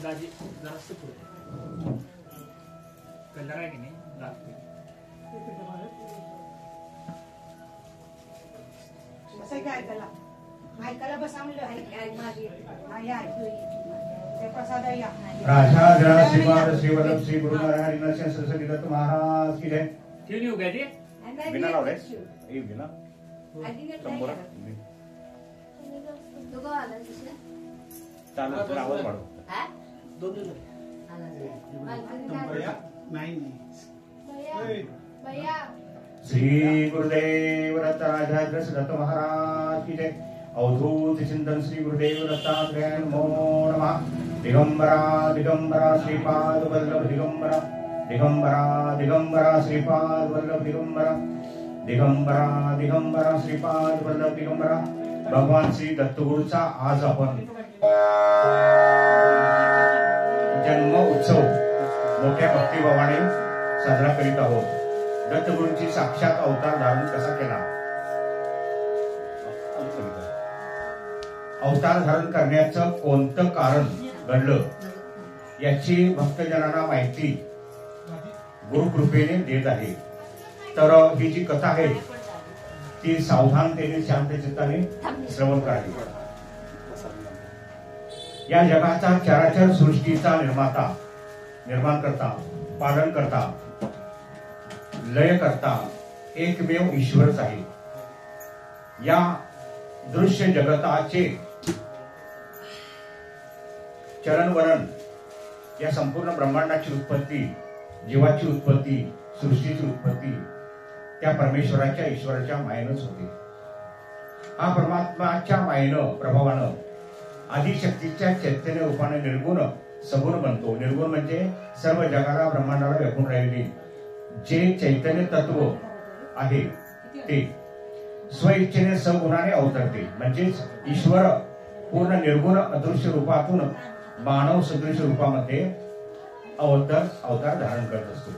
दाजी जास्त पुढे कलर आहे की नाही लागते असं काय ऐकायला ऐकायला बसा म्हणलं माझी प्रसाद या राजा श्रीपाद श्रीवल्लभ श्री गुरु नारायण नरसिंह सरस्वती दत्त महाराज की जय। क्यों नहीं हो गया जी बिना लावले ये बिना शंभर चालू तर आवाज वाढव दोन नाही भैया श्री गुरुदेव दत्तात्रेय दत्त महाराज की जय। अवधूत चिंतन श्री गुरुदेव दत्तात्रेय नमो नमः। दिगंबरा दिगंबरा श्रीपाद वल्लभ दिगंबरा दिगंबरा दिगंबरा श्रीपाद वल्लभ दिगंबरा दिगंबरा दिगंबरा श्रीपाद वल्लभ दिगंबरा। भगवान श्री दत्तगुरूचा आज आपण जन्म उत्सव मोठ्या भक्तिभावाने साजरा करीत आहोत। दत्तगुरूंची साक्षात अवतार धारण कसा केला, अवतार धारण करण्याचं कोणतं कारण घडलं याची भक्तजनांना माहिती गुरुकृपेने देत आहे। तर ही जी कथा आहे ती सावधानतेने शांतचित्ताने श्रवण करावी। या जगाचा चराचर सृष्टीचा निर्माता निर्माणकर्ता पालनकर्ता लयकर्ता एकमेव ईश्वरच आहे। या दृश्य जगताचे चलनवलन या संपूर्ण ब्रह्मांडाची उत्पत्ती जीवाची उत्पत्ती सृष्टीची उत्पत्ती त्या परमेश्वराच्या ईश्वराच्या मायेनच होते। हा परमात्माच्या मायेनं प्रभावानं आदिशक्तीच्या चैतन्य रूपाने निर्गुण सगुण बनतो। निर्गुण म्हणजे सर्व जगाला ब्रह्मांडाला व्यापून राहिलेली जे चैतन्य तत्व आहे ते स्वइच्छेने सगुणाने अवतरते। म्हणजेच ईश्वर पूर्ण निर्गुण अदृश्य रूपातून मानव सदृश रूपामध्ये अवतार धारण करत असतो।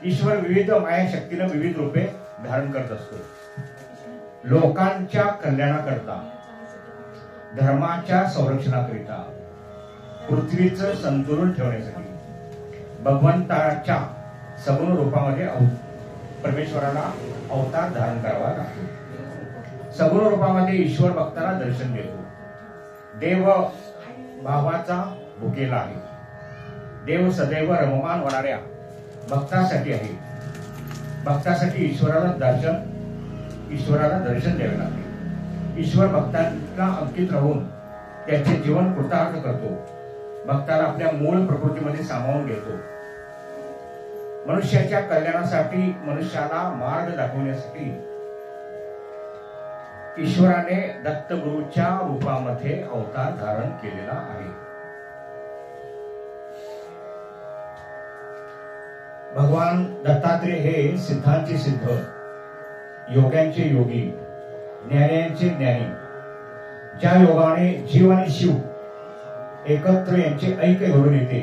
ईश्वर विविध माया शक्तीने विविध रूपे धारण करत असतो। लोकांच्या कल्याणाकरता धर्माच्या संरक्षणाकरिता पृथ्वीचं संतुलन ठेवण्यासाठी भगवंताच्या सगुण रूपामध्ये परमेश्वराला अवतार धारण करावा लागतो। सगुण रूपामध्ये ईश्वर भक्ताला दर्शन देतो। देव भावाचा भुकेला आहे। देव सदैव रममान होणाऱ्या भक्तासाठी आहे। भक्तासाठी ईश्वराला दर्शन द्यावे लागते। ईश्वर भक्तांना अंकित राहून त्याचे जीवन कृतार्थ करतो। भक्ताला आपल्या मूळ प्रकृतीमध्ये सामावून घेतो। मनुष्याच्या कल्याणासाठी मनुष्याला मार्ग दाखवण्यासाठी ईश्वराने दत्तगुरूच्या रूपामध्ये अवतार धारण केलेला आहे। भगवान दत्तात्रेय हे सिद्धांचे सिद्ध योग्यांचे योगी ज्ञान्यांचे ज्ञानी ज्या योगाने जीव आणि शिव एकत्र यांचे ऐक्य घडून येते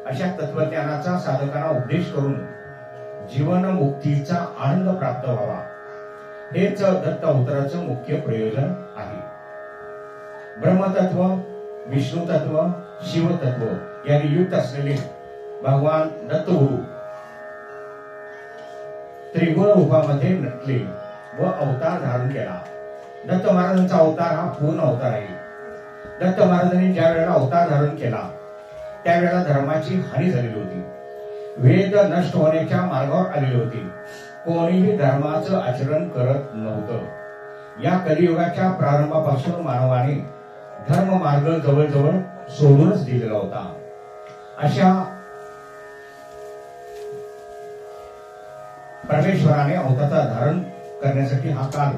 अशा तत्वज्ञानाचा साधकांना उपदेश करून जीवन मुक्तीचा आनंद प्राप्त व्हावा हेच दत्त अवताराचं मुख्य प्रयोजन आहे। ब्रह्मतत्व विष्णू तत्व शिवतत्व यांनी युक्त असलेले भगवान दत्तगुरु त्रिगुण रूपामध्ये नटले व अवतार धारण केला। दत्त महाराजांचा अवतार हा पूर्ण अवतार आहे। दत्त महाराजांनी ज्या वेळेला अवतार धारण केला त्यावेळेला धर्माची हानी झालेली होती। वेद नष्ट होण्याच्या मार्गावर आलेले होते। कोणीही धर्माचं आचरण करत नव्हतं। या कलियुगाच्या प्रारंभापासून मानवाने धर्म मार्ग जवळजवळ सोडूनच दिलेला होता। अशा परमेश्वराने अवतार धारण करण्यासाठी हा काल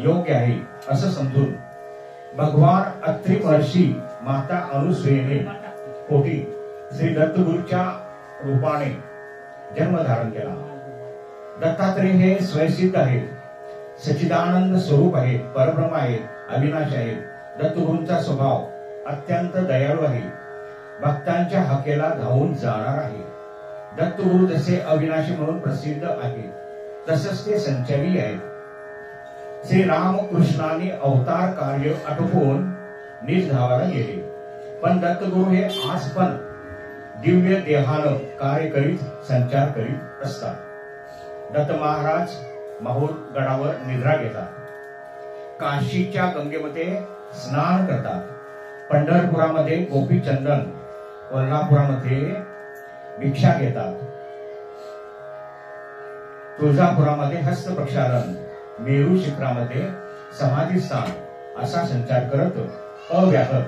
योग्य आहे असं समजून भगवान अत्रि महर्षी माता अनुसूयेने कोटी श्री दत्तगुरूच्या रूपाने जन्म धारण केला। दत्तात्रेय हे स्वयंसिद्ध आहेत, सच्चिदानंद स्वरूप आहेत, परब्रह्म आहेत, अविनाश आहेत। दत्तगुरूंचा स्वभाव अत्यंत दयाळू आहे, भक्तांच्या हाकेला धावून जाणार आहे। दत्तगुरू जसे अविनाशी म्हणून प्रसिद्ध आहेत तसंच ते संचारी आहेत। श्री रामकृष्णाने अवतार कार्य आटोपून निज धावाला गेले। पण दत्तगुरु हे आज पण दिव्य देहानं कार्य करीत संचार करीत असतात. दत्त महाराज माहूर गडावर निद्रा घेतात, काशीच्या गंगेमध्ये स्नान करतात, पंढरपुरामध्ये गोपीचंदन, कोल्हापुरामध्ये भिक्षा घेतात, तुळजापुरामध्ये हस्त प्रक्षालन, मेरू शिखरामध्ये समाधी स्थान असा संचार करत अव्याहत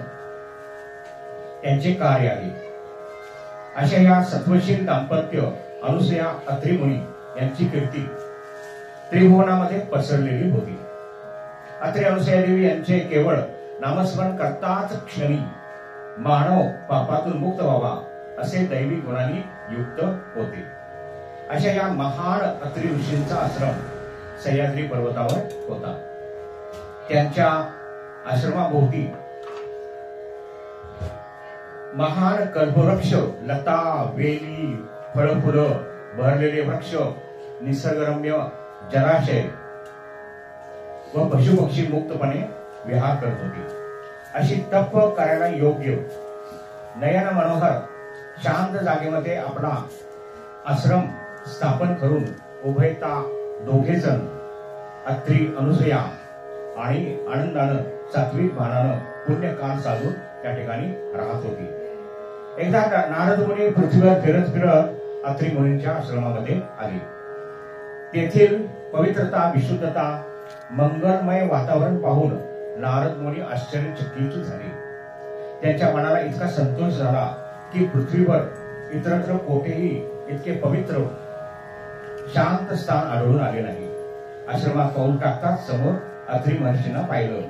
त्यांचे कार्य आहे. अशा या सत्वशील दाम्पत्य अनुसूया अत्री मुनी यांची कीर्ती त्रिभुवनामध्ये पसरलेली होती. अत्री अनुसूया देवी यांचे केवळ नामस्मरण करताच क्षणी मानव पापातून मुक्त व्हावा असे दैवी गुणांनी युक्त होते. अशा या महान अत्री ऋषींचा आश्रम सह्याद्री पर्वतावर होता. त्यांच्या आश्रमाभोवती महान कल्पवृक्ष, लता, वेली, फळफुलं बहरलेले वृक्ष, निसर्गरम्य जलाशय व पशुपक्षी मुक्तपणे विहार करत होते. अशी तप करायला योग्य नयन मनोहर शांत जागेमध्ये आपला आश्रम स्थापन करून उभयता दोघेजण अत्री अनुसूया आणि आनंदानं सात्विक भानानं पुण्यकाल साधून त्या ठिकाणी राहत होती. एकदा नारद मुनी पृथ्वीवर फिरत फिरत अत्री मुनींच्या आश्रमामध्ये आले. तेथील पवित्रता, विशुद्धता, मंगलमय वातावरण पाहून नारद मुनी आश्चर्यचकित झाले. त्यांच्या मनाला इतका संतोष झाला की पृथ्वीवर इतरत्र कोठेही इतके पवित्र शांत स्थान आढळून आले नाही. आश्रमात पाऊल टाकताच समोर अत्री महर्षींना पाहिलं.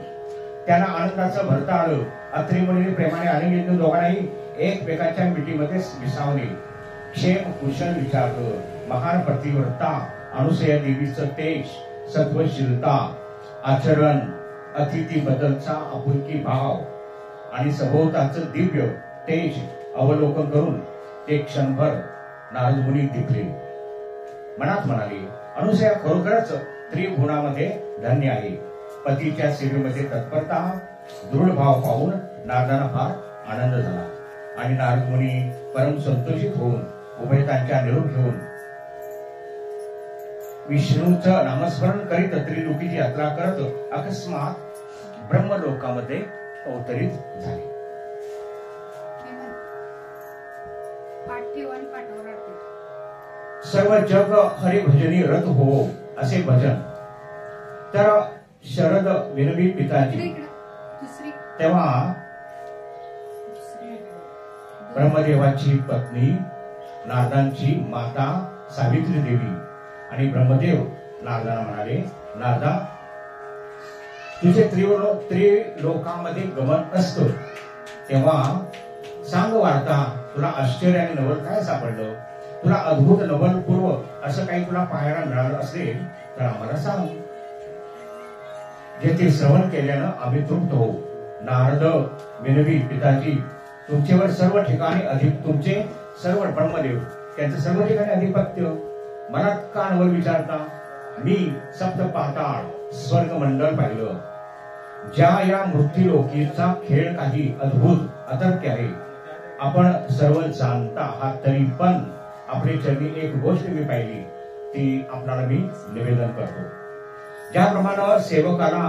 त्यांना आनंदाचं भरता आलं. अत्री मुनीने प्रेमाने आलिंगन दोघांनाही एकमेकांच्या मिठीमध्ये विसावले. क्षेम कुशल विचारलं. महान प्रतिव्रता अनुसूया देवीचं तेज, सत्वशीलता, आचरण, अतिथीबद्दलचा आपुलकी भाव आणि सभोवताचं दिव्य तेज अवलोकन करून ते क्षणभर नारद मुनी दिपले. मनात म्हणाले, अनुसूया खरोखरच त्रिगुणामध्ये धन्य आहे. पतीच्या सेवेमध्ये तत्परता, दृढ भाव पाहून नारदांना फार आनंद झाला आणि नारद मुनी परम संतोषित होऊन उभयतांच्या निरोप घेऊन विष्णूचं नामस्मरण करीत त्रिलोकीची यात्रा करत अकस्मात ब्रह्मलोकामध्ये अवतरित झाले. सर्व जग हरिभजनी रत हो असे भजन. तर शरद विनवी पिताजी तेव्हा ब्रह्मदेवाची पत्नी, नारदांची माता सावित्री देवी आणि ब्रह्मदेव नारदांना म्हणाले, नारदा, तुझे त्रिलोकामध्ये गमन असतं तेव्हा सांग वार्ता, तुला आश्चर्य आणि नवल काय सापडलं? तुला अद्भुत नवलपूर्व असं काही तुला पाहायला मिळालं असेल तर आम्हाला सांग, जे ते श्रवण केल्यानं आम्ही तृप्त होऊ. नारद विनवी पिताजी, तुमच्यावर सर्व ठिकाणी अधिक, तुमचे सर्व ब्रह्मदेव त्यांचं सर्व ठिकाणी अधिपत्य, मला का नवल विचारता? मी सप्त पाताळ स्वर्ग मंडळ पाहिलं. ज्या या मृत्यूलोकीचा खेळ काही अद्भुत अतर्क्य आहे. आपण सर्व जाणता आहात तरी पण आपली चरणी एक गोष्ट मी पाहिली, ती आपल्याला मी निवेदन करतो. ज्याप्रमाणे सेवकाला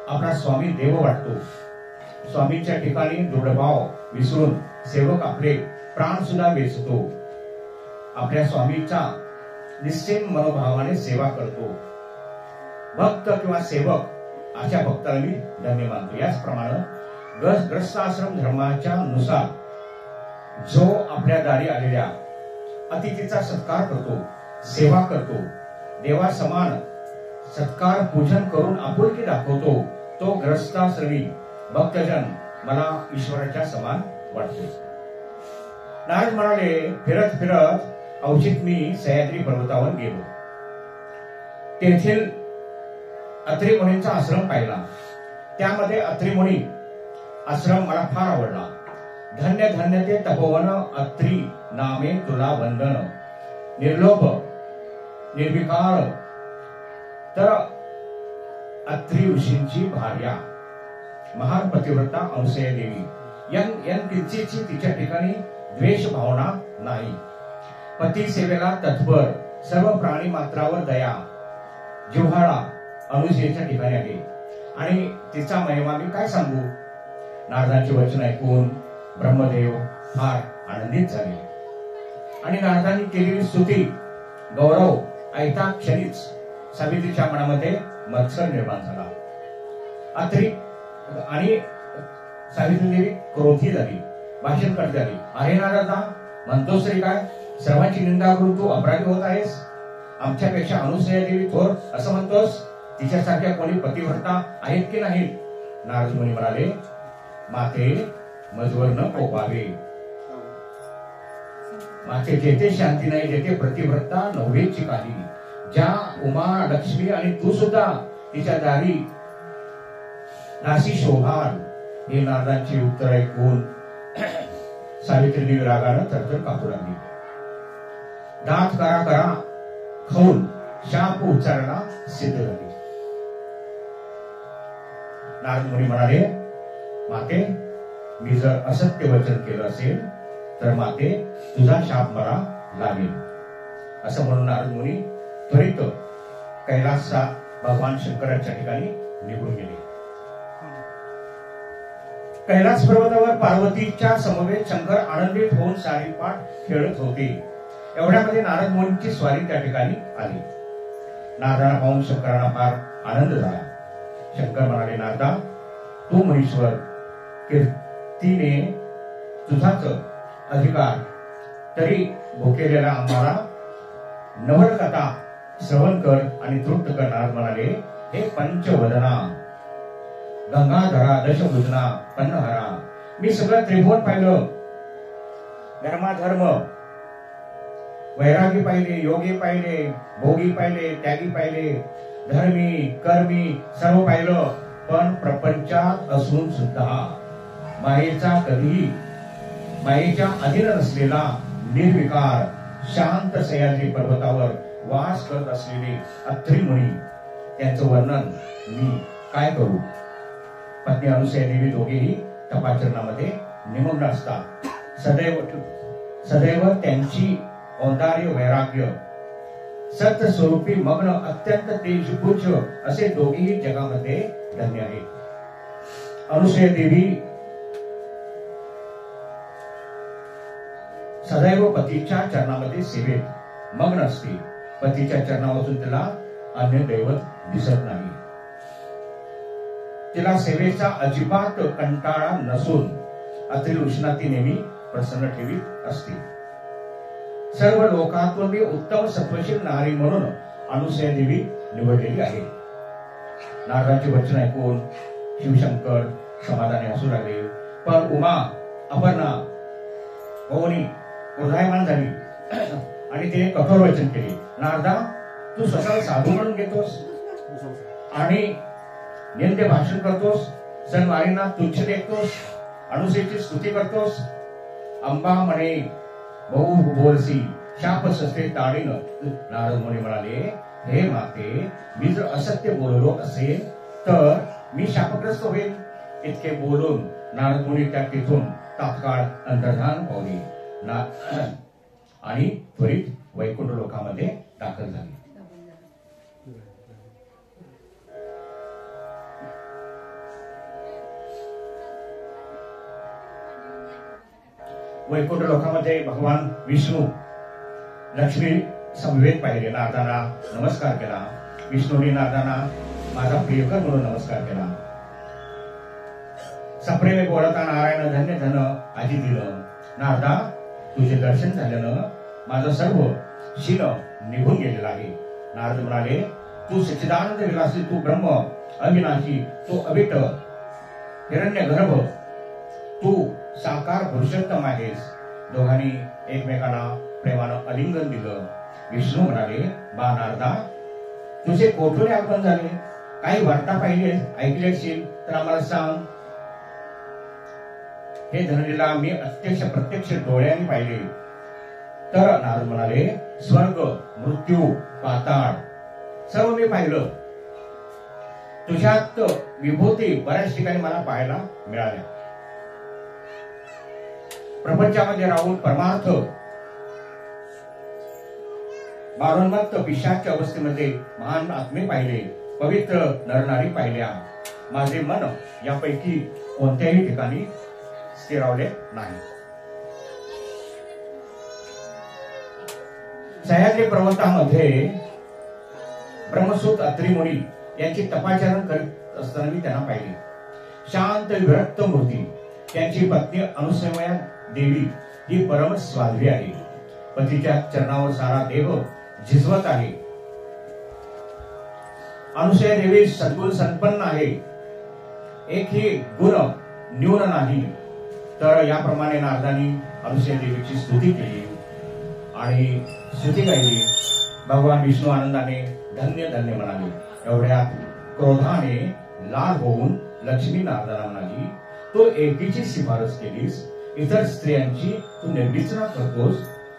आपला स्वामी देव वाटतो, स्वामींच्या ठिकाणी दृढभाव विसरून सेवक आपले प्राण सुद्धा वेचतो, आपल्या स्वामीचा निश्चित मनोभावाने सेवा करतो. भक्त किंवा सेवक अशा भक्ताला मी धन्य मानतो. याचप्रमाणे ग्रस्ताश्रम धर्माच्या नुसार जो आपल्या दारी आलेल्या अतिथीचा सत्कार करतो, सेवा करतो, देवा समान सत्कार पूजन करून आपुलकी दाखवतो, तो ग्रस्ताश्रमी भक्तजन मला ईश्वराच्या समान वाटतो. नारद म्हणाले, फिरत फिरत अवचित मी सह्याद्री पर्वतावर गेलो. तेथील अत्री मुनींचा आश्रम पाहिला. त्यामध्ये अत्री मुनी आश्रम मला फार आवडला. धन्य धन्य ते तपोवन अत्री नामे तुला वंदन. निर्लोभ निर्विकार. तर अत्री ऋषींची भार्या महान पतिव्रता अनुसूया देवी किंचितची तिच्या ठिकाणी द्वेष भावना नाही. पती सेवेला तत्पर, सर्व प्राणी मात्रावर दया, जिव्हाळा अनुसूयेच्या ठिकाणी आहे. आणि तिचा महिमा मी काय सांगू. नारदांचे वचन ऐकून ब्रह्मदेव फार आनंदित झाले आणि नारदांनी केलेली स्तुती गौरव ऐकता क्षणीच सावित्रीच्या मनामध्ये मत्सर निर्माण झाला. आणि सावित्री देवी क्रोधी झाली, भाषण करत झाली. अरे नारदा, म्हणतोस तरी काय? सर्वांची निंदा करून तू अपराधी होत आहेस. आमच्यापेक्षा अनुसूया देवी थोर असं म्हणतोस. तिच्यासारख्या कोणी पतिव्रता आहेत की नाहीत? नारद मुनी म्हणाले, माते मजवर न कोपावे. माते जेथे शांती नाही, जेथे प्रतिव्रता नव्हेची काही. ज्या उमा लक्ष्मी आणि तू सुद्धा तिच्या दारी नासी शोभाल. हे नारदांची उत्तर ऐकून सावित्री देवी रागानं थरथर कापू लागली. दात करा करा खाऊन शाप उच्चाराला सिद्ध झाली. नारद मुनी म्हणाले, माते, मी जर असत्य वचन केलं असेल तर माते तुझा शाप मला लागेल. असं म्हणून नारद मुनी त्वरित कैलासचा भगवान शंकराच्या ठिकाणी निघून गेले. कैलास पर्वतावर पार्वतीच्या समवेत शंकर आनंदित होऊन सारीपाठ खेळत होते. एवढ्यामध्ये नारद मुनींची स्वारी त्या ठिकाणी आली. नारदांना पाहून शंकरांना फार आनंद झाला. शंकर म्हणाले, नारदा, तू महेश्वर, कीर्तीने तुझाच अधिकार, तरी भुकेलेला आम्हाला नवलकथा श्रवण कर आणि तृप्त कर. नारद म्हणाले, हे पंचवदना, गंगाधरा, दशभुजना, पन्नहरा, मी सगळं त्रिभुवन पाहिलं. धर्माधर्म, वैरागी पाहिले, योगी पाहिले, भोगी पाहिले, त्यागी पाहिले, धर्मी कर्मी सर्व पाहिलं. पण प्रपंचात असून सुद्धा मायेच्या अधीन नसलेला निर्विकार शांत सह्याद्री पर्वतावर वास करत असलेले अत्रि मुनी, त्यांचं वर्णन मी काय करू. पत्नी अनुसूया देवी दोघेही तपाचरणामध्ये निमग्न असतात. सदैव त्यांची औदार्य वैराग्य सत्य स्वरूपी मग्न अत्यंत तेजपुंज असे दोघेही जगामध्ये धन्य आहेत. अनुसूया देवी सदैव पतीच्या चरणामध्ये सेवेत मग्न असते. पतीच्या चरणापासून तिला अन्य दैवत दिसत नाही. तिला सेवेचा अजिबात कंटाळा नसून अत्रि ऋषींना ती नेहमी प्रसन्न ठेवीत असते. सर्व लोकातून मी उत्तम सत्वशील नारी म्हणून अनुसूया देवी निवडलेली आहे. नारदांचे वचन ऐकून शिवशंकर समाधानी हसू लागले. पण उमा, अपर्णा, भवानी क्रोधायमान झाली आणि तिने कठोर वचन केले. नारदा, तू स्वतःला साधू म्हणून घेतोस आणि निंदे भाषण करतोस, सणवारींना तुच्छ देखतोस, अनुसूयेची स्तुती करतोस. अंबा म्हणे बहु बोलसी, शाप सस्ते ताडीन. नारद मुनी म्हणाले, हे माते, मी जर असत्य बोललो असेल तर मी शापग्रस्त होईल. इतके बोलून नारद मुनी त्या तिथून तात्काळ अंतर्धान पावले आणि त्वरित वैकुंठ लोकामध्ये दाखल झाले. वैकुंठ लोकामध्ये भगवान विष्णू लक्ष्मी समवेत पाहिले. नारदांना नमस्कार केला. विष्णूने नारदांना माझा प्रियकर म्हणून नमस्कार केला. सप्रेमे बोलता नारायण धन्य धन आजी दिलं. नारदा, तुझे दर्शन झाल्यानं माझं सर्व शील निघून गेलेलं आहे. नारद म्हणाले, तू सच्चिदानंद विलासी, तू ब्रह्म अविनाशी, तू अविट हिरण्यगर्भ, तू साकार पुरुषोत्तम आहेस. दोघांनी एकमेकांना प्रेमानं आलिंगन दिलं. विष्णू म्हणाले, बा नारदा, तुझे कोठून आगमन झाले? काही वार्ता पाहिली ऐकली असशील तर आम्हाला सांग. हे धनलीला मी प्रत्यक्ष डोळ्यांनी पाहिले. तर नारद म्हणाले, स्वर्ग, मृत्यू, पाताळ सर्व मी पाहिलं. तुझ्यात विभूती बऱ्याच ठिकाणी मला पाहायला मिळाल्या. प्रपंचामध्ये राहून परमार्थ बारोन्मत्त पिशाच्य अवस्थेमध्ये महान आत्मे पाहिले, पवित्र नरनारी पाहिल्या. माझे मन यापैकी कोणत्याही ठिकाणी स्थिरावले नाही. सह्याद्री पर्वतामध्ये ब्रह्मसूत अत्री मुनी यांची तपाचरण करीत असताना मी त्यांना पाहिले. शांत विरक्त मूर्ती. त्यांची पत्नी अनुसया देवी ही परम स्वाध्वी आहे. पतीच्या चरणावर सारा देह झिजवत आहे. अनुसया देवी सद्गुण संपन्न आहे. एकही गुण न्यून नाही. तर याप्रमाणे नारदांनी अनुसया देवीची स्तुती केली आणि स्तुती गायली. भगवान विष्णू आनंदाने धन्य धन्य म्हणाले. एवढ्यात क्रोधाने लाल होऊन लक्ष्मी नारदांना म्हणाली, तो एकीची शिफारस केलीस, इतर स्त्रियांची तू निर्विचना करतोस.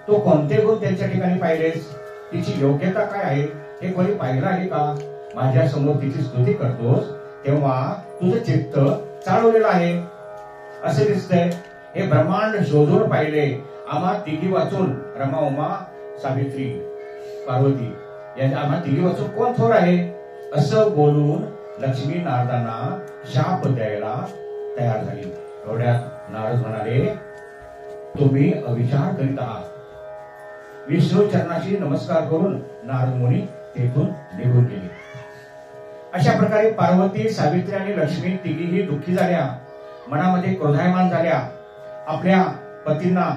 तो कोणते गुण त्यांच्या ठिकाणी पाहिलेस? तिची योग्यता काय आहे हे कोणी पाहिलं आहे का? माझ्या समोर तिची स्तुती करतोस तेव्हा तुझं चित्त चालवलेलं आहे असे दिसतंय. हे ब्रह्मांड शोधून पाहिले. आम्हा तिघी वाचून रमा, उमा, सावित्री, पार्वती यांनी आम्हा तिघी वाचून कोण थोर आहे असं बोलून लक्ष्मी नारदांना शाप द्यायला तयार झाली. एवढ्यात नारद म्हणाले, तुम्ही अविचार करीत आहात. विष्णू चरणाशी नमस्कार करून नारद मुनी तेथून निघून गेले. अशा प्रकारे पार्वती, सावित्री आणि लक्ष्मी तिघीही दुःखी झाल्या, मनामध्ये क्रोधायमान झाल्या. आपल्या पतींना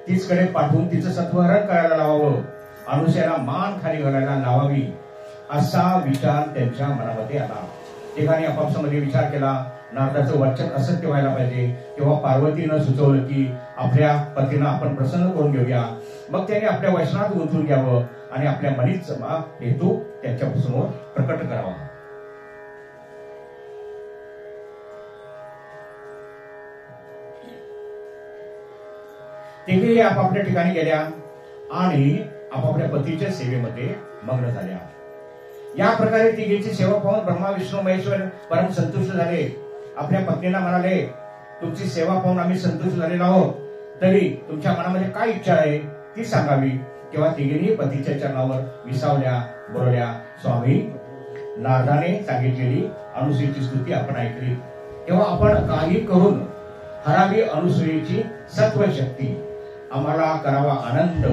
तीचकडे पाठवून तिचं सत्वहरण करायला लावावं, अनुसयाला मान खाली घालायला लावावी असा विचार त्यांच्या मनामध्ये आला. तिघांनी आपापसामध्ये विचार केला, नारदाचं वचन असत्य व्हायला पाहिजे. तेव्हा पार्वतीनं सुचवलं की आपल्या पतींना आपण प्रसन्न करून घेऊया. मग त्यांनी आपल्या वचनात गुंतून घ्यावं आणि आपल्या मनीचा हेतू त्यांच्या समोर प्रकट करावा. तिघेही आपापल्या ठिकाणी गेल्या आणि आपापल्या पतीच्या सेवेमध्ये मग्न झाल्या. या प्रकारे तिघीची सेवा पाहून ब्रह्मा, विष्णू, महेश्वर परम संतुष्ट झाले. आपल्या पत्नीला म्हणाले, तुमची सेवा पाहून आम्ही संतुष्ट झालेलो आहोत. तरी तुमच्या मनामध्ये काय इच्छा आहे ती सांगावी. तेव्हा तिघींनी पतीच्या चरणावर विसावल्या, बोलल्या, स्वामी, नारदाने सांगितलेली अनुसूयेची स्तुती आपण ऐकली. तेव्हा आपण काही करून हरावी अनुसूयेची सत्व शक्ती. आम्हाला करावा आनंद,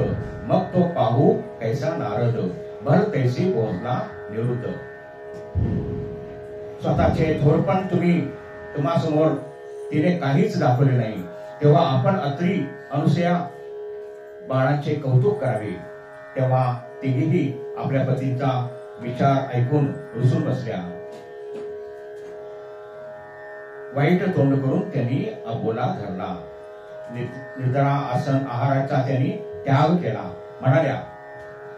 मग तो पाहू कैसा नारद, भर तैसी पोहोचला निवृत्त. स्वतःचे थोरपण तुम्हा समोर तिने काहीच दाखवले नाही. तेव्हा आपण अत्री, अनुसया बाळांचे कौतुक करावे. तेव्हा तिघीही आपल्या पतीचा विचार ऐकून रुसून बसल्या. वाईट तोंड करून त्यांनी अबोला धरला. निद्रा, आसन, आहाराचा त्यांनी त्याग केला. म्हणाल्या,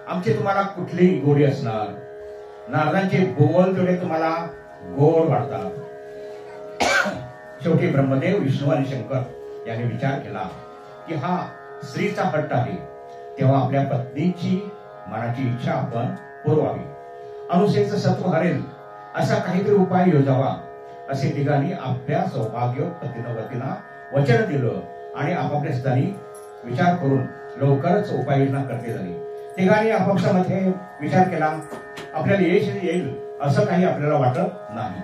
आमची तुम्हाला कुठली गोडी असणार? नारदांचे बोल तेवढे तुम्हाला गोड वाटतात. शेवटी ब्रह्मदेव, विष्णू आणि शंकर यांनी विचार केला की हा स्त्रीचा हट्ट आहे. तेव्हा आपल्या पत्नीची मनाची इच्छा आपण पुरवावी. अनुसूयेचं सत्व हरेल असा काहीतरी उपाय योजावा असे तिघांनी आपल्या सौभाग्य पतीनं वचन दिलं आणि आपापल्या स्थानी विचार करून लवकरच उपाययोजना करते झाली. तिघांनी आपापसामध्ये विचार केला, आपल्याला यश येईल असं काही आपल्याला वाटत नाही.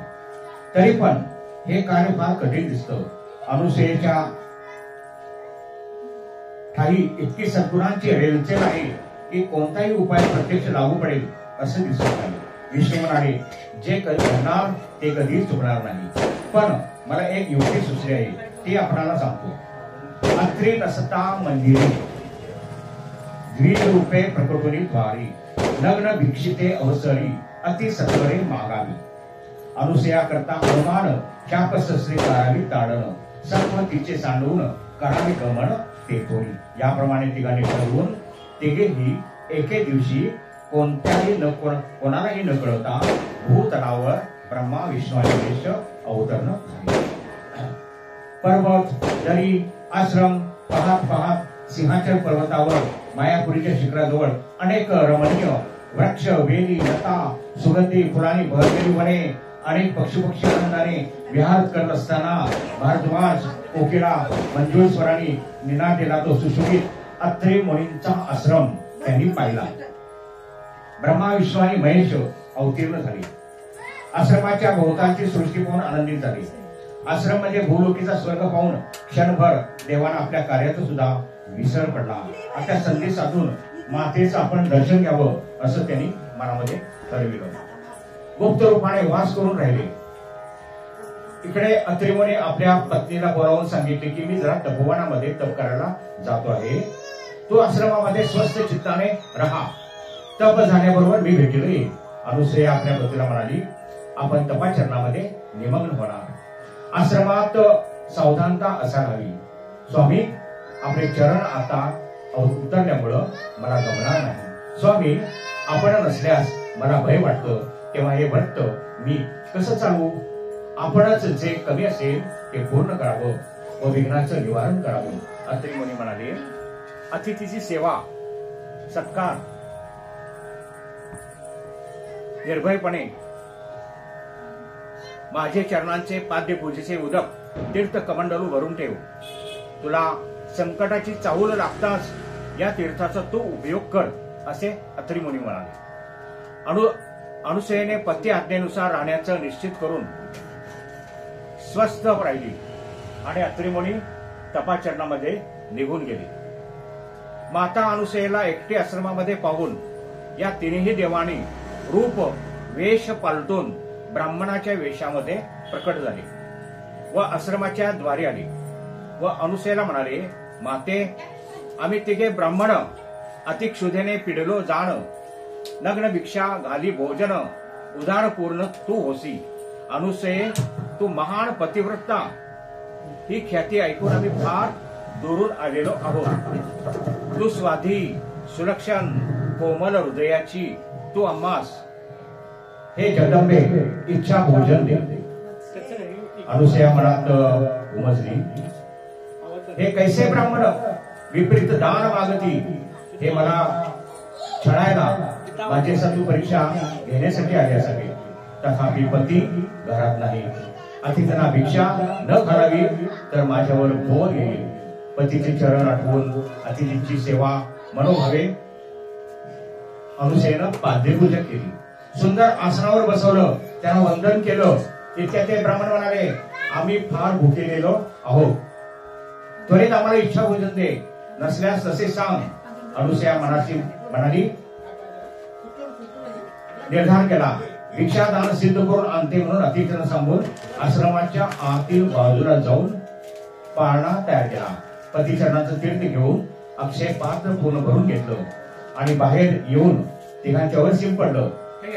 तरी पण हे कार्य फार कठीण दिसतं. अनुसूयेच्या ठाई इतकी सद्गुणांची रेलचेल आहे की कोणताही उपाय प्रत्यक्ष लागू पडेल असं दिसत नाही. विष्णू म्हणाले, जे कधी घडणार ते कधी चुकणार नाही. पण मला एक युक्ती सुचली आहे, ती आपणाला सांगतो. अत्री नसता मंदिरी, द्विज रूपे प्रकटोनी द्वारी, लग्न भिक्षिते अवसरी, अति सत्वरे मागावी. अनुसया करता अनुमान, शापशस्त्रे करावी ताडण, सत्व तिचे सांडून करावे गमन तेथोरी. याप्रमाणे तिघांनी ठरवून तिघेही एके दिवशी कोणालाही न कळवता भूतलावर ब्रह्मा, विष्णू आणि महेश अवतरण झाले. पर्वत, दरी, आश्रम पाहत पाहत सिंहाचल पर्वतावर मायापुरीच्या शिखराजवळ अनेक रमणीय वृक्ष, वेली, लता, सुगंधी फुलांनी भरलेली वने, अनेक पक्षी आनंदाने विहार करत असताना भारद्वाज कोकिळा मंजूळस्वरांनी निनादलेला तो सुशोभित अत्रे मुनींचा आश्रम त्यांनी पाहिला. ब्रह्मा विष्णू आणि महेश अवतीर्ण झाले. आश्रमाच्या भोवतालची सृष्टी पाहून आनंदित झाली. आश्रम म्हणजे भूलोकीचा स्वर्ग पाहून क्षणभर देवाना आपल्या कार्याचा सुद्धा विसर पडला. आता संधी साधून मातेचं आपण दर्शन घ्यावं असं त्यांनी मनामध्ये ठरविलं. गुप्त रूपाने वास करून राहिले. इकडे अत्रिमुनी आपल्या पत्नीला बोलावून सांगितले की मी जरा तपोवनामध्ये तप करायला जातो आहे, तो आश्रमामध्ये स्वस्थ चित्ताने राहा, तप झाल्याबरोबर मी भेटीला येईल. अनुसया आपल्या पतीला म्हणाली आपण तपाचरणामध्ये निमग्न होणार, आश्रमात सावधानता असायला हवी. स्वामी आपले चरण आता उतरल्यामुळं मला गमणार नाही. स्वामी आपण नसल्यास मला भय वाटतं, तेव्हा हे व्रत मी कसं चालवू? आपणच जे कमी असेल ते पूर्ण करावं व विघ्नाचं निवारण करावं. अत्रि मुनी म्हणाले अतिथीची सेवा सत्कार निर्भयपणे माझे चरणांचे पाद्य पूजेचे उदक तीर्थ कमंडलू भरून ठेव. तुला संकटाची चाहूल लागताच या तीर्थाचा तू उपयोग कर असे अत्रि मुनी म्हणाले. अनुसयेने पती आज्ञेनुसार राहण्याचं निश्चित करून स्वस्थ राहिली आणि अत्रि मुनी तपाचरणामध्ये निघून गेले. माता अनुसयेला एकटी आश्रमामध्ये पाहून या तिन्ही देवांनी रूप वेश पालटून ब्राह्मणाच्या वेशामध्ये प्रकट झाले व आश्रमाच्या द्वारी आले व अनुसयेला म्हणाले माते आम्ही तिघे ब्राह्मण अतिक्षुधेने पिडलो जाण, नग्न भिक्षा घाली भोजन उदार पूर्ण तू होसी. अनुसये तू महान पतिव्रता, ही ख्याती ऐकून आम्ही फार दुरून आलेलो आहोत. तू स्वाधी सुलक्षण कोमल हृदयाची तू आम्हास हे जगदंबे इच्छा भोजन दे. अनुसया मनात उमजली हे कैसे ब्राह्मण विपरीत दान मागती, हे मला छळायला माझे सत्व परीक्षा घेण्यासाठी आले असावे. तथापि पती घरात नाही, अतिथींना भिक्षा न करावी तर माझ्यावर बोल येईल. पतीचे चरण आठवून अतिथींची सेवा मनोभावे अनुसयेनं पाद्यपूजा केली. सुंदर आसनावर बसवलं, त्यांना वंदन केलं. इतक्या ते ब्राह्मण म्हणाले आम्ही फार भुकेलेलो आहोत, त्वरित आम्हाला इच्छा भोजन दे, नसल्यास तसे सांग. अनुसया म्हणाली निर्धार केला. भिक्षादान सिद्ध करून आणते म्हणून अतिथींना सांगून आश्रमाच्या आतील बाजूला जाऊन पाळणा तयार केला. पतिचरणाचं तीर्थ घेऊन अक्षय पात्र पूर्ण भरून घेतलं आणि बाहेर येऊन तिघांच्यावर शिंपडलं.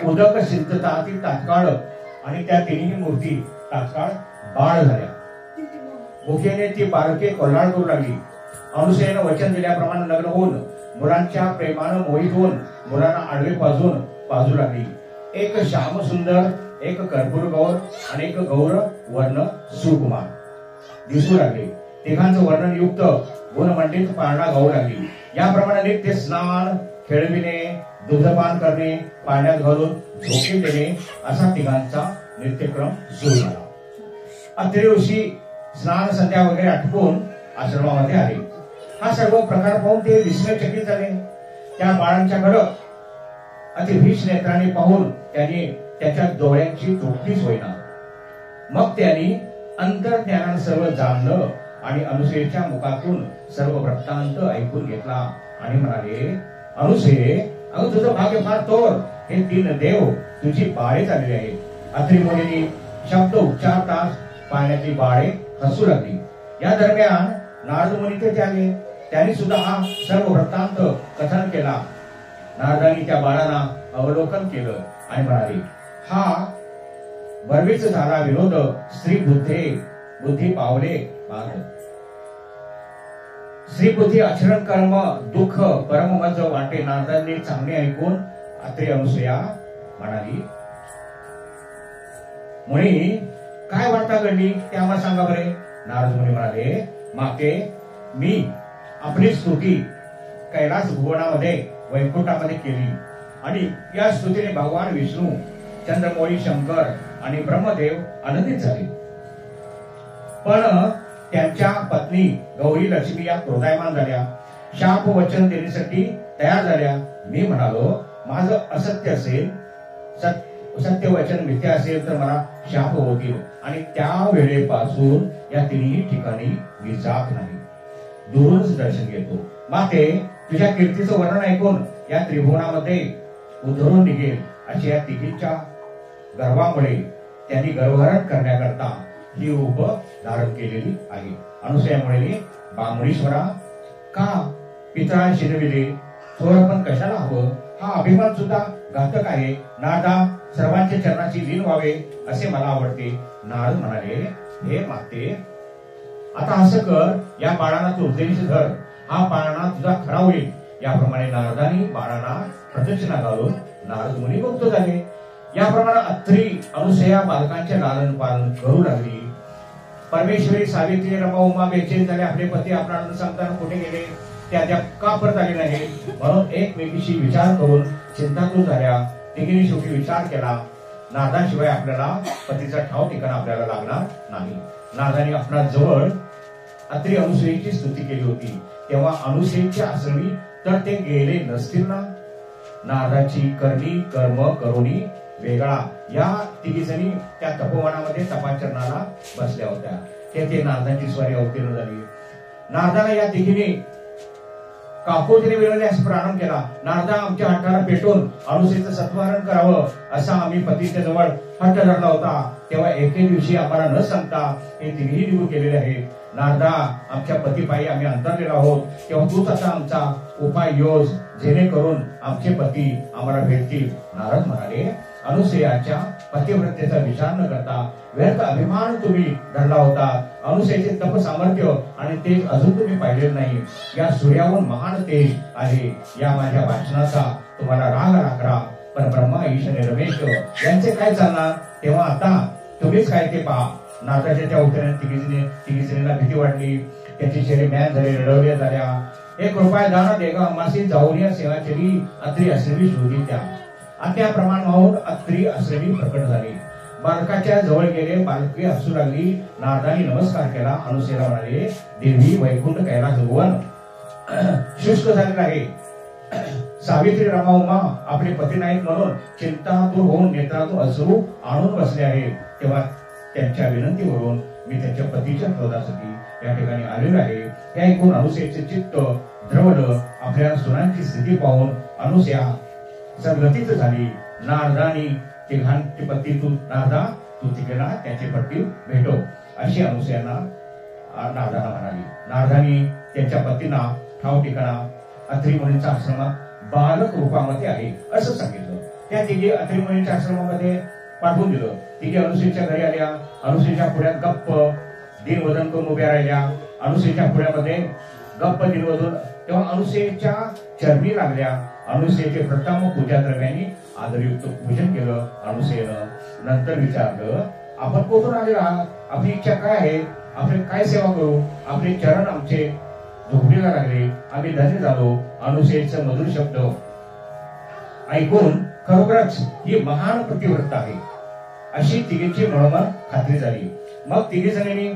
उदक शिंततातील तात्काळ आणि त्या तिन्ही मूर्ती तात्काळ बाळ झाल्या. भुकेने ती बालके कोल्हाळ करू लागली. अनुसयेनं वचन दिल्याप्रमाणे लग्न होऊन मुलांच्या प्रेमानं मोहित होऊन मुलांना आडवे पाजू लागली. एक श्याम सुंदर, एक कर्पूर गौर आणि एक गौर वर्ण सुकुमार दिसू लागले. तिघांचं वर्णनयुक्त गुणमंडित पाळणा गाऊ लागली. याप्रमाणे नित्य स्नान, खेळविणे, दुग्धपान करणे, पाण्यात घालून झोके देणे असा तिघांचा नित्यक्रम सुरू झाला. अत्रि ऋषी स्नान संध्या वगैरे आटपून आश्रमामध्ये आले. हा सर्व प्रकार पाहून ते विस्मयचकित झाले. त्या बाळांच्याकडे अतिभीष नेत्राने पाहून त्यांनी त्याच्या डोळ्यांची तोडलीच होईना. मग त्यांनी अंतर्ज्ञानानं सर्व जाणलं आणि अनुसयेच्या मुखातून सर्व वृत्तांत ऐकून घेतला आणि म्हणाले अनुसये अगं तुझं भाग्य फार थोर, हे तीन देव तुझी बाळे झालेली आहेत. अत्रि मुनींनी शब्द उच्चारताच पाण्यातली बाळे हसू लागली. या दरम्यान नारद मुनी तेथे आले. त्यांनी सुद्धा हा सर्व वृत्तांत कथन केला. नारदांनी त्या बाळांना अवलोकन केलं आणि म्हणाले हा बर्वीच झाला विनोद, स्त्री बुद्धी पावले मार्ग. स्त्री बुद्धी आचरण कर्म दुःख परममज वाटे. नारदांनी चांगले ऐकून अत्रि अनुसया म्हणाली मुनी काय वार्ता घडली ते आम्हाला सांगा बरे. नारद मुनी म्हणाले माते मी आपली स्तुती कैलास भुवनामध्ये वैकुंठामध्ये केली आणि या स्तुतीने भगवान विष्णू चंद्रमौली शंकर आणि ब्रह्मदेव आनंदित झाले. पण त्यांच्या पत्नी गौरी लक्ष्मी या क्रोधायमान झाल्या, शाप वचन देण्यासाठी तयार झाल्या. मी म्हणालो, माझं असत्य असेल, सत्य वचन मिथ्या असेल तर मला शाप होतील, आणि त्या वेळेपासून या तिन्ही ठिकाणी मी जात नाही, दुरूनच दर्शन घेतो. माते, तुझ्या कीर्तीचं वर्णन ऐकून या त्रिभुवनामध्ये उधळून निघेल अशी या तिघींच्या गर्वामुळे त्यांनी गर्वहरण करण्याकरता ही रूप धारण केलेली आहे. अनुसयामुळे बांगडीश्वरा, का पितळा शिरविले, थोरपण कशाला हवं, हा अभिमान सुद्धा घातक आहे. नारदा, सर्वांच्या चरणाची लीन व्हावे असे मला आवडते. नारद म्हणाले, हे माते, आता असं कर, या बाळाला तू उद्देश धर, हा पाळणा तुझा खरा होईल. याप्रमाणे नारदानी बाळाला प्रदक्षिणा घालून नारद मुनी मुक्त झाले. याप्रमाणे अत्री अनुसया बालकांचे लालन पालन करू लागली. परमेश्वरी सावित्री रमा उमा बेचैन झाले. आपले पती आपल्याला सांगताना कुठे गेले त्या का परत आले नाही, म्हणून एकमेकीशी विचार करून चिंतातूर झाल्या. तिघींनी शेवटी विचार केला, नारदाशिवाय आपल्याला पतीचा ठाव ठिकाण आपल्याला लागणार नाही. नारदाने आपल्या जवळ अत्री अनुसयेची स्तुती केली होती, तेव्हा अनुसयेची आश्रमी तर ते गेले नसतील ना. नारदाची करणी कर्म करुणी वेगळा या तिघीजणी त्या तपोवनामध्ये तपाचरणाला बसल्या होत्या. ते नारदाची स्वारी अवतीर्ण झाली. नारदाला या तिघीने काकोतीने विनवण्यास प्रारंभ केला. नारदा, आमच्या हट्टाला पेटून अनुसयेचं सत्वारण करावं असा आम्ही पतीच्या जवळ हट्ट धरला होता, तेव्हा एके दिवशी आम्हाला न सांगता हे तिघेही निघून गेलेले आहेत. नारदा, आमच्या पतीपायी आम्ही अंतरलेलो आहोत, तेव्हा तूच आता आमचा उपाय योज, जेणेकरून आमचे पती आम्हाला भेटतील. नारद म्हणाले, अनुसयाच्या पतिव्रतेचा विचार न करता व्यर्थ अभिमान तुम्ही धरला होता. अनुसयाचे तप सामर्थ्य आणि तेज अजून तुम्ही पाहिलेले नाही. या सूर्याहून महान तेज आहे. या माझ्या भाषणाचा तुम्हाला राग राखरा, पण ब्रह्मा ईश आणि रमेश यांचे काय चालणार, तेव्हा आता तुम्हीच काय ते पहा. नारदाच्या त्या उत्तराने तिघीजणीला भीती वाटली. त्याची शरीर मॅन झाले, रडवल्या झाल्या. एक रुपया दाना देगा अमासी जाऊन या सेवा केली. अत्री आश्रमी शोधी त्या त्याप्रमाण माहून अत्री आश्रमी प्रकट झाली. बालकाच्या जवळ गेले. बालकी हसू लागली. नारदाने नमस्कार केला. अनुसयाला म्हणाले, देवी, वैकुंठ कैलास भुवन शुष्क झालेला आहे. सावित्री रमा उमा आपले पती नाहीत म्हणून चिंतातूर होऊन नेत्रातून अश्रू आणून बसले आहेत. तेव्हा त्यांच्या विनंतीवरून मी त्यांच्या पतीच्या क्रोधासाठी या ठिकाणी आलेलो आहे. हे ऐकून अनुसयाचे चित्त द्रवलं. आपल्या सुनांची स्थिती पाहून अनुसया सद्गतीच झाली. नारदानी तिघांची पत्नी, नारदा तू तिघेला त्याची पत्नी भेटो अशी अनुसयाला नारदाला म्हणाली. नारदानी त्यांच्या पत्नींना ठाव ठिकाणा अत्री मुनींच्या आश्रमात बालक रूपामध्ये आहे असं सांगितलं. त्या तिघे अत्री मुनींच्या आश्रमामध्ये पाठवून दिलं. तिघे अनुसयेच्या घरी आल्या. अनुसयेच्या पुढ्यात गप्प दिनवदन करून उभ्या राहिल्या. अनुसयेच्या पुढ्यामध्ये गप्प दिनवदन, तेव्हा अनुसयेच्या चरणी लागल्या. अनुसयेचे प्रथम पूजा द्रव्यांनी आदरयुक्त पूजन केलं अनुसयेनं. नंतर विचारलं, आपण कुठून आलेला आहात, आपली इच्छा काय आहे, आपण काय सेवा करू. आपले चरण आमचे झोपडीला लागले, आम्ही धन्य झालो. अनुसयेचं मधुर शब्द ऐकून खरोखरच ही महान प्रतिव्रता आहे अशी तिघींची मनोमन खात्री झाली. मग तिघी जणींनी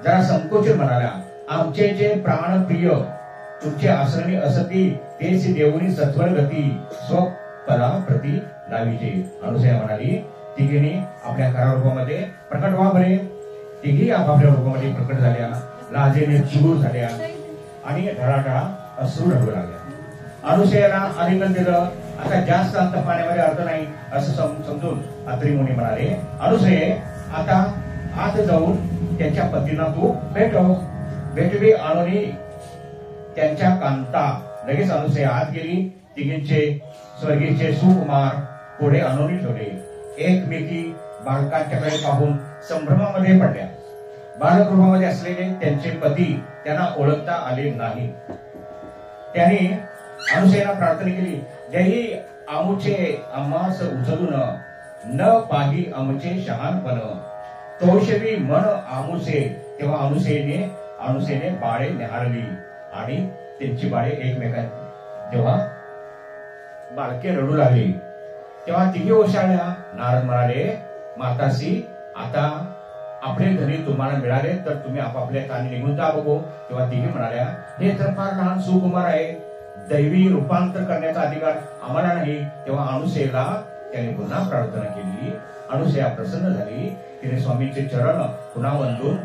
जरा संकोचित म्हणाल्या, आमचे जे प्राणप्रिय तुमचे आश्रमी असती तेच देवनी सत्वर गती स्वपदा प्रती लावीचे. अनुसया म्हणाली, तिघींनी आपल्या खऱ्या रूपामध्ये प्रकट व्हा बरे. तिघी आपापल्या रूपामध्ये प्रकट झाल्या. लाजेने चूर झाल्या आणि ढळाढळा अश्रू रडू लागल्या. अनुसयाला आलिंगन दिलं. आता जास्त अंत पाण्यामध्ये अर्थ नाही असं समजून अत्री मुनी म्हणाले, अनुसये, आता आत जाऊन त्यांच्या पतींना तू भेटवी आणून त्यांच्या कांता. लगेच अनुसया आत गेली. तिघींचे स्वर्गीचे सुकुमार पुढे आणून ठेवले. एकमेकी बालकांच्याकडे पाहून संभ्रमामध्ये पडल्या. बालक रूपामध्ये असलेले त्यांचे पती त्यांना ओळखता आले नाही. त्यांनी अनुसयाला प्रार्थना केली, जही आमुचे आम्हास उचलून न पाही आमचे शहाणपण तोषवी मन आमुसे. तेव्हा अनुसयेने बाळे निहाळली आणि त्यांची बाळे एकमेकांना, तेव्हा बाळके रडू लागली. तेव्हा तिघी ओशाळल्या. नारद म्हणाले, मातासी, आता आपले धनी तुम्हाला मिळाले तर तुम्ही आपापल्या स्थानी निघून जा बघू. तेव्हा तिघी म्हणाल्या, हे तर फार लहान सुकुमार आहे, दैवी रूपांतर करण्याचा अधिकार आम्हाला नाही. तेव्हा अनुसेला त्याने पुन्हा प्रार्थना केली. अनुसेया प्रसन्न झाली. तिने स्वामींचे चरण पुन्हा वंदून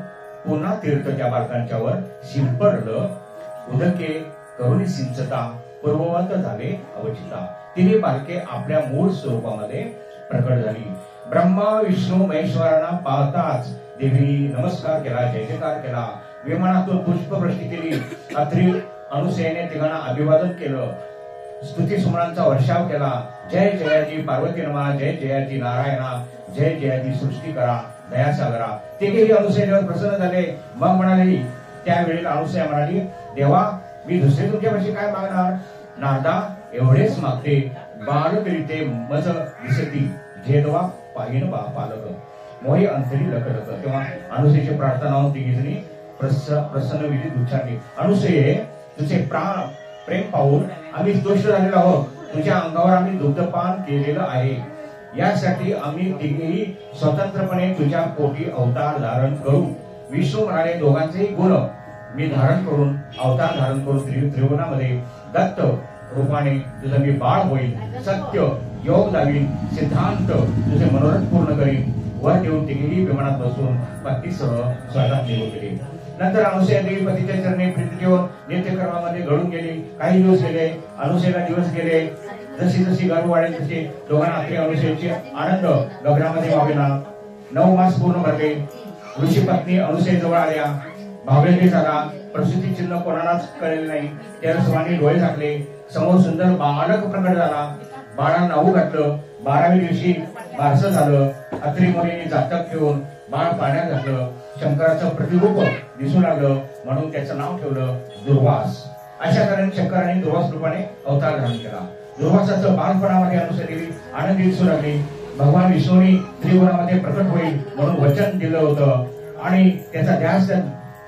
पुन्हा तीर्थ त्या बालकांच्या वर शिंपडलं. उदके करुणी सिंचता पूर्ववत झाले अवचिता. तिने बालके आपल्या मूळ स्वरूपामध्ये प्रकट झाली. ब्रह्मा विष्णू महेश्वरांना पाहताच देवीने नमस्कार केला, जय जयकार केला. विमानातून पुष्पवृष्टी केली. अत्रि अनुसेने तिघांना अभिवादन केलं. स्तुती सुमनांचा वर्षाव केला. जय जयाजी पार्वती नमा, जय जयाजी नारायणा, जय जयाजी सृष्टी करा दयासागरा. तिघेही अनुसेनेवर प्रसन्न झाले. मग म्हणाले, त्यावेळी अनुसेया म्हणाली, देवा मी दुसरे तुमच्यापाशी काय मागणार? नारदा एवढेच मागते, बालकरीते मज दिसती, झेदवा पाहिन बा पालक, मोही अंतरी लकलक. तेव्हा अनुसेची प्रार्थना होऊन तिघीजणी प्रसन्न विधीत उच्चारली. अनुसेये, तुझे प्रेम पाहून आम्ही तुष्ट झालेलो आहोत. तुझ्या अंगावर आम्ही दुग्धपान केलेलं आहे. यासाठी आम्ही तिघेही स्वतंत्रपणे तुझ्या पोटी अवतार धारण करू. विष्णू म्हणाले, दोघांचेही गुण मी धारण करून अवतार धारण करून त्रिभुवनामध्ये दत्त रूपाने तुझं मी बाळ होईल. सत्य योग लावीन, सिद्धांत तुझे मनोरथ पूर्ण करीन. वर देऊन तिघेही विमानात बसून पत्नीसह स्वर्गात निघून गेले. नंतर अनुसूया देवी पतीच्या चरणी प्रीती ठेवून नित्यकर्मामध्ये घडून गेली. काही दिवस गेले, अनुसूयाला दिवस गेले. जशी जशी गर्भ वाढेल तसे दोघांना आपली अनुसूयाची आनंद गगनामध्ये वावेना. 9 मास पूर्ण भरले. ऋषी पत्नी अनुसूयेजवळ आल्या. भावलेली झाला. प्रसूती चिन्ह कोणालाच कळले नाही. त्या स्वामी डोळे झाकले. समोर सुंदर बालक प्रकट झाला. बाळाला नाऊ घातलं. 12व्या दिवशी बारसं झालं. अत्रि मुनीने जातक ठेवून बाळ पाण्यात घातलं. शंकराचं प्रतिरूप दिसू लागलं म्हणून त्याचं नाव ठेवलं दुर्वास. अशा तऱ्हेने शंकराने दुर्वास रूपाने अवतार धारण केला. दुर्वासाचं बालपणामध्ये अनुसूया देवी आनंदी दिसू लागली. भगवान विष्णूंनी त्रिभुवनामध्ये प्रकट होईल म्हणून वचन दिलं होतं आणि त्याचा ध्यास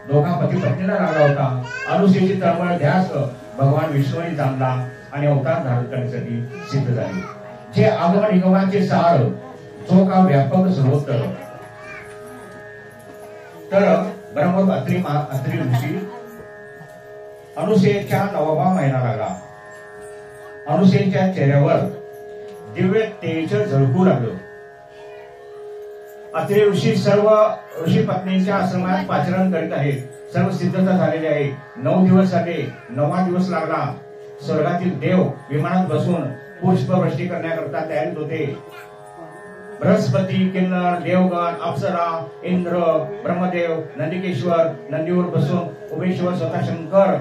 दोघा पती पत्नीला लागला होता. अनुसूयाची तळमळ ध्यास भगवान विष्णूंनी जाणला आणि अवतार धारण करण्यासाठी सिद्ध झाली. जे आगमन निगमाचे सार, जो का व्यापक सर्वोत्तर. तर ब्रह्म अत्रि ऋषी अनुसूयेच्या 9वा महिना लागला. अनुसूयेच्या चेहऱ्यावर दिव्य तेज झळकू लागलं. अत्रि ऋषी सर्व ऋषी पत्नींच्या आश्रमात पाचरण करीत आहेत. सर्व सिद्धता झालेली आहे. 9 दिवस झाले. 9वा दिवस लागला. स्वर्गातील देव विमानात बसून पुष्पवृष्टी करण्याकरता तयारीत होते. बृहस्पती, किन्नर, देवगण, अप्सरा, इंद्र, ब्रह्मदेव, नंदिकेश्वर नंदीवर बसून उमेश्वर स्वतः शंकर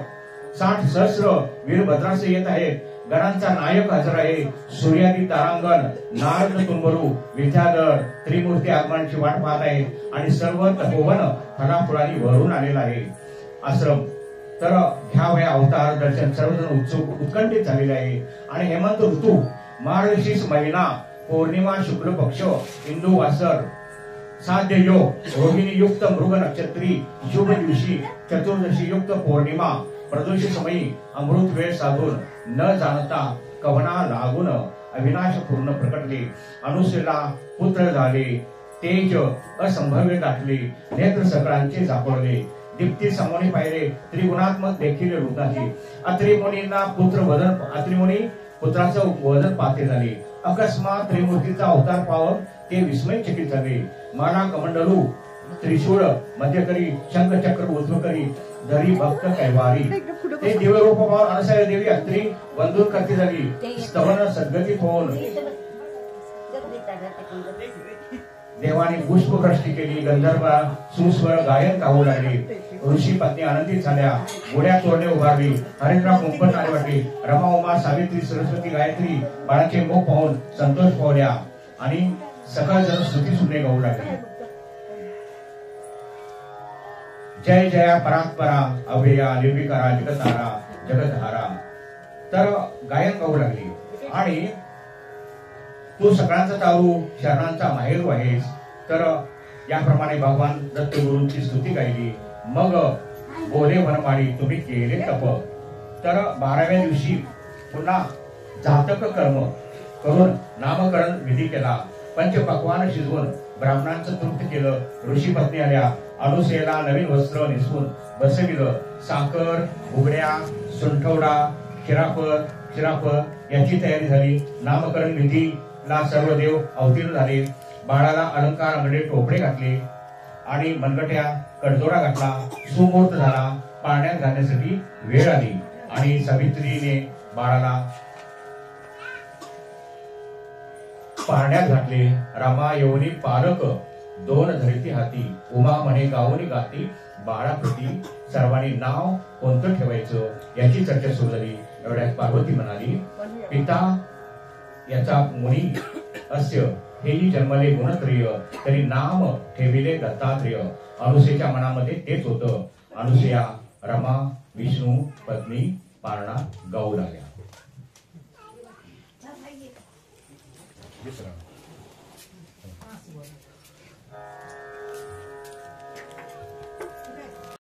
60 सहस्र वीरभद्रास येत आहेत. गणांचा नायक हजर आहे. सूर्यादी तारांगण, नारद तुंबरू, विद्याधर त्रिमूर्ती आगमनाची वाट पाहत आहेत आणि सर्व तपोवन फळाफुळांनी भरून आलेला आहे आश्रम. तर ह्या वेळा अवतार दर्शन सर्वजण उत्कंठित झालेले आहे. आणि हेमंत ऋतू, मार्गशीर्ष महिना, पौर्णिमा, शुक्ल पक्ष, हिंदू वासर, साध्य योग, रोहिणी युक्त मृग नक्षत्री, शुभ दिवशी, चतुर्दशी युक्त पौर्णिमा, प्रदोषी समयी अमृत वेळ साधून न जाणता कवना लागून अविनाश पूर्ण प्रकटले. अनुसूयेला पुत्र झाले. तेज असंभव्य दाटले. नेत्र सकळांचे झापडले. दीप्ती समोनी पाहिले. त्रिगुणात्मक देखील रूपाची. अत्रि मुनींना पुत्र वदन, अत्रि मुनी पुत्राचं वदन पाहते झाले. अकस्मात त्रिमूर्तीचा अवतार पाहून ते विस्मयचकित झाले. माला कमंडलू, त्रिशूळ मध्यकरी, शंख चक्र उध्वकरी, धरी भक्त कैवारी. ते दिव्य रूप पाहून अनुसूया देवी अत्रि वंदून करती झाली. स्तवन सद्गतीत होऊन देवाने पुष्पवृष्टी केली. गंधर्व सुस्वर गायन गाऊ लागले. ऋषी पत्नी आनंदित झाल्या. गोड्या तोरणे उभारली. हरिद्रा कुंपण आले वाटली. रमा, उमा, सावित्री, सरस्वती, गायत्री बाळाचे मुख पाहून संतोष पावल्या आणि सकळ जण स्तुती सुने गाऊ लागले. जय जया परात्परा, अभया, निर्विकारा, जगतारा, जगतहारा. तर गायन गाऊ लागली. आणि तू सगळ्यांचा तारू, शरणांचा माहेरू आहेस. तर याप्रमाणे भगवान दत्तगुरूंची स्तुती गायली. मग बोले वनमाळी, तुम्ही केले तप. तर 12व्या दिवशी पुन्हा जातक कर्म करून नामकरण विधी केला. पंचपक्वान शिजवून ब्राह्मणांचं तृप्त केलं. ऋषी पत्नी आल्या. अनुसयेला नवीन वस्त्र नेसवून बसविलं. साखर, घुगड्या, सुंठवडा, क्षीरापद याची तयारी झाली. नामकरण विधीला सर्व देव अवतीर्ण झाले. बाळाला अलंकार अंगडे टोपडे घातले आणि मनगट्या कडदोडा घातला. सुमुहूर्त झाला. पाळण्यात घालण्यासाठी वेळ आली आणि सावित्रीने बाळाला पाळण्यात घातले. रामा येऊनी पालक दोन धरिती हाती. उमा म्हणे गावोनी गाती बाळाप्रती. सर्वांनी नाव कोणतं ठेवायचं याची चर्चा सुरू झाली. एवढ्यात पार्वती म्हणाली, पिता याचा मुनी अस्य हेही जन्मले गुणत्रिय. तरी नाम ठेविले दत्तात्रेय. अनुसेच्या मनामध्ये तेच होतं. अनुसया रमा विष्णू पत्नी पारणा गाऊ लागल्या. हा, माहिती आहे.